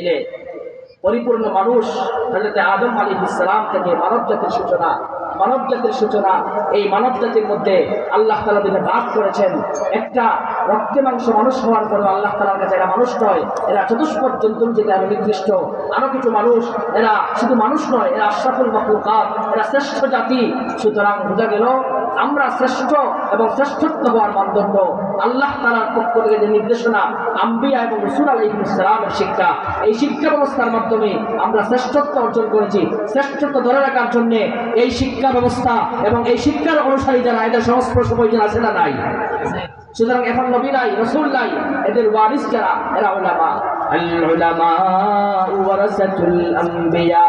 দিলে পরিপূর্ণ মানুষ হযরত আদম আলাইহিস সালাম থেকে মানব জাতির সূচনা এই মানব জাতির মধ্যে আল্লাহ তাআলা দিনে ভাগ করেছেন। একটা রক্তে মাংস মানুষ হওয়ার পরে আল্লাহ তাআলার কাছে এরা মানুষ নয়, এরা চতুষ্পদ জন্তুর যেটা নির্দিষ্ট আরো কিছু মানুষ, এরা শুধু মানুষ নয়, এরা আশরাফুল মাখলুকাত, এরা শ্রেষ্ঠ জাতি। সুতরাং বোঝা গেল আমরা শ্রেষ্ঠ এবং শ্রেষ্ঠত্ব হওয়ার মানদণ্ড আল্লাহ তাআলার পক্ষ থেকে যে নির্দেশনা, আম্বিয়া এবং রাসূল আলাইহিস সালামের শিক্ষা, এই শিক্ষা ব্যবস্থার মাধ্যমে আমরা শ্রেষ্ঠত্ব অর্জন করেছি। শ্রেষ্ঠত্ব ধরে রাখার জন্য এই শিক্ষা ব্যবস্থা এবং এই শিক্ষার অনুসারী যারা, এদের সংস্পর্শ প্রয়োজন আছে না নাই? সুতরাং এখন নবী নাই, রাসূল নাই, এদের ওয়ারিস যারা, এরা উলামা। আল উলামা ওয়ারাসাতুল আম্বিয়া।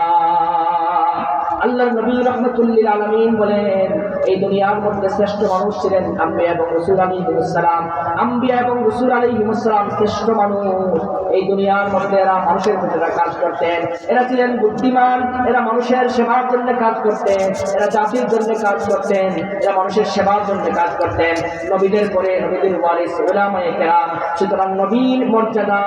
আল্লাহর নবী রাহমাতুল লিল আলামিন বলেন, এই দুনিয়ার মধ্যে শ্রেষ্ঠ মানুষ ছিলেন আম্বিয়া এবং রাসূল আলাইহিস সালাম। আম্বিয়া এবং রাসূল আলাইহিস সালাম শ্রেষ্ঠ মানুষ। এই দুনিয়ার মধ্যে এরা মানুষের জন্য কাজ করতেন, এরা ছিলেন বুদ্ধিমান, এরা মানুষের সেবার জন্য কাজ করতেন, এরা জাতির জন্য কাজ করতেন, এরা মানুষের সেবার জন্য কাজ করতেন। নবীদের পরে নবীদের ওয়ারিস উলামায়ে কেরাম। সুতরাং নবীর মর্যাদা,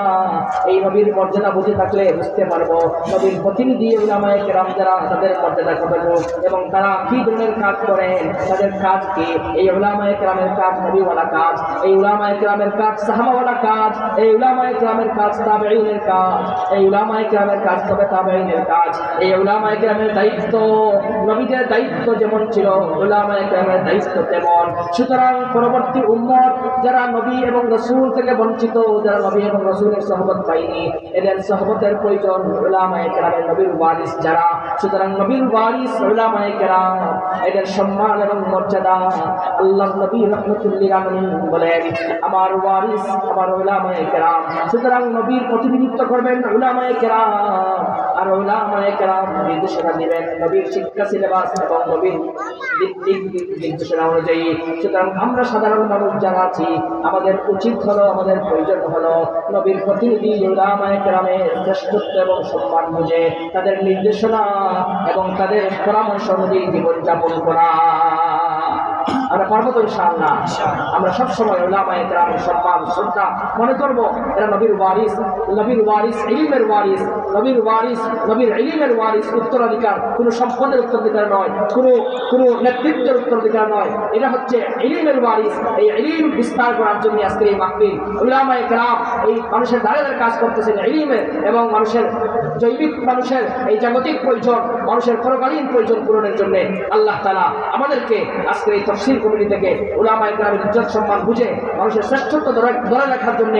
এই নবীর মর্যাদা বুঝে থাকলে বুঝতে পারবো নবীর প্রতিনিধি উলামায়ে কেরাম যারা, তাদের মর্যাদা কতটুকু এবং তারা কি ধরনের কাজ করেন, তাদের কাজ কি। এই উলামায়ে কেরামের কাজ নবীওয়ালা কাজ, এই উলামায়ে কেরামের কাজ সাহাবাওয়ালা কাজ, এই উলামায়ে কেরামের কাজ তাবেঈনের কাজ, এই উলামায়ে কেরামের কাজ তবে তাবেঈনের কাজ। এই উলামায়ে কেরামের দায়িত্ব নবীদের দায়িত্ব যেমন ছিল, উলামায়ে কেরামের দায়িত্ব তেমন। সুতরাং পরবর্তী উম্মত যারা নবী এবং রাসূল থেকে বঞ্চিত, যারা নবী এবং রাসূলের সুহবত পায়নি, এদের সুহবতের প্রয়োজন উলামায়ে কেরামের, নবীর ওয়ারিস যারা। সুতরাং নবীর ওয়ারিস উলামায়ে কেরাম, এদের সম্মান এবং মর্যাদা আল্লাহর নবী রাহমাতুল লিল আলামিন বলেন, আমার ওয়ারিস আমার উলামায়ে কেরাম। সুতরাং নবীর প্রতিনিধিত্ব করবেন উলামায়ে কেরাম, আর উলামায়ে কেরাম নির্দেশনা দিবেন নবীর শিক্ষা সিলেবাস এবং নবীর নির্দেশনা অনুযায়ী। সুতরাং আমরা সাধারণ মানুষ যারা আছি, আমাদের উচিত হলো, আমাদের প্রয়োজন হলো নবীর প্রতিনিধি উলামায়ে কেরামের শ্রেষ্ঠত্ব এবং সম্মান বুঝে তাদের নির্দেশনা এবং তাদের পরামর্শ অনুযায়ী জীবনযাপন করা। আমরা পারবো তো ইনশাআল্লাহ? আমরা সবসময় উলামায়ে কেরামের সম্মান শ্রদ্ধা মনে করবো। এরা নবীর ওয়ারিস, নবীর ওয়ারিস ইলমের ওয়ারিস, নবীর ওয়ারিস, নবীর ইলমের ওয়ারিস। উত্তরাধিকার কোনো সম্পদের উত্তরাধিকার নয়, কোনো নেতৃত্বের উত্তরাধিকার নয়, এটা হচ্ছে ইলমের ওয়ারিস। এই ইলম বিস্তার করার জন্য আজকে এই মাহফিল। উলামায়ে কেরাম এই মানুষের দ্বারা কাজ করতেছেন ইলমের এবং মানুষের জৈবিক, মানুষের এই জাগতিক প্রয়োজন, মানুষের পরকালীন প্রয়োজন পূরণের জন্য আল্লাহ তাআলা আমাদেরকে আজকে এই তাফসীর কমিটি থেকে উলামায়ে কেরামের ইজ্জত সম্মান বুঝে মানুষের শ্রেষ্ঠত্ব ধরে রাখার জন্য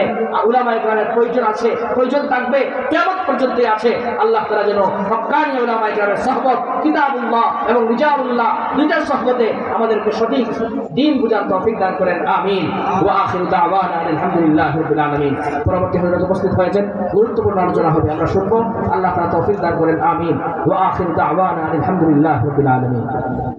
উলামায়ে কেরামের প্রয়োজন আছে, প্রয়োজন থাকবে, কিয়ামত পর্যন্ত আছে। আল্লাহ তাআলা যেন হক্কানি উলামায়ে কেরামের সুহবত, কিতাবুল্লাহ এবং রিজালুল্লাহ দুইটার সুহবতে আমাদেরকে সঠিক দ্বীন বুঝার তৌফিক দান করেন। আমিন। ওয়া আখিরু দাওয়ানা আলহামদুলিল্লাহি রাব্বিল আলামিন। পরবর্তী হযরত উপস্থিত হয়েছেন, গুরুত্বপূর্ণ আলোচনা হবে, আমরা শুনবো। আল্লাহ তাআলা তৌফিক দান করেন। আমিন। ওয়া আখিরু দাওয়ানা আলহামদুলিল্লাহি রাব্বিল আলামিন।